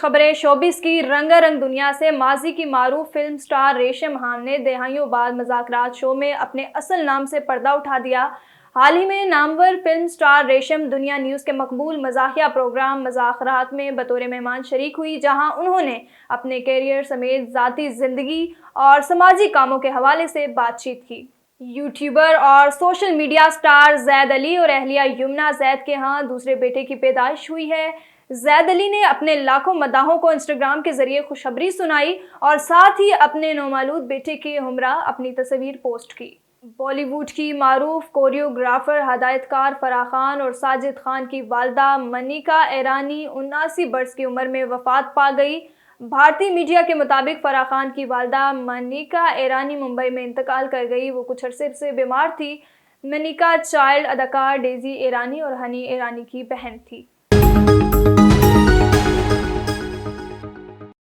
खबरें शोबिस की रंगारंग दुनिया से। माजी की मारूफ फिल्म स्टार रेशम खान ने दहाइयों बाद मज़ाकरात शो में अपने असल नाम से पर्दा उठा दिया। हाल ही में नामवर फिल्म स्टार रेशम दुनिया न्यूज़ के मकबूल मज़ाहिया प्रोग्राम मज़ाकरात में बतौर मेहमान शरीक हुई, जहां उन्होंने अपने कैरियर समेत ज़ाती ज़िंदगी और समाजी कामों के हवाले से बातचीत की। यूट्यूबर और सोशल मीडिया स्टार ज़ैद अली और अहलिया यमुना ज़ैद के यहाँ दूसरे बेटे की पैदाइश हुई है। ज़ैद अली ने अपने लाखों मदाहों को इंस्टाग्राम के जरिए खुशखबरी सुनाई और साथ ही अपने नौमालूद बेटे के हमरा अपनी तस्वीर पोस्ट की। बॉलीवुड की मारूफ कोरियोग्राफर, हदायतकार फराह खान और साजिद खान की वालदा मनिका ईरानी 79 बरस की उम्र में वफात पा गई। भारतीय मीडिया के मुताबिक फराह खान की वालदा मनिका ईरानी मुंबई में इंतकाल कर गई। वो कुछ अरसे से बीमार थी। मनिका चाइल्ड अदाकार डेजी ईरानी और हनी ईरानी की बहन थी।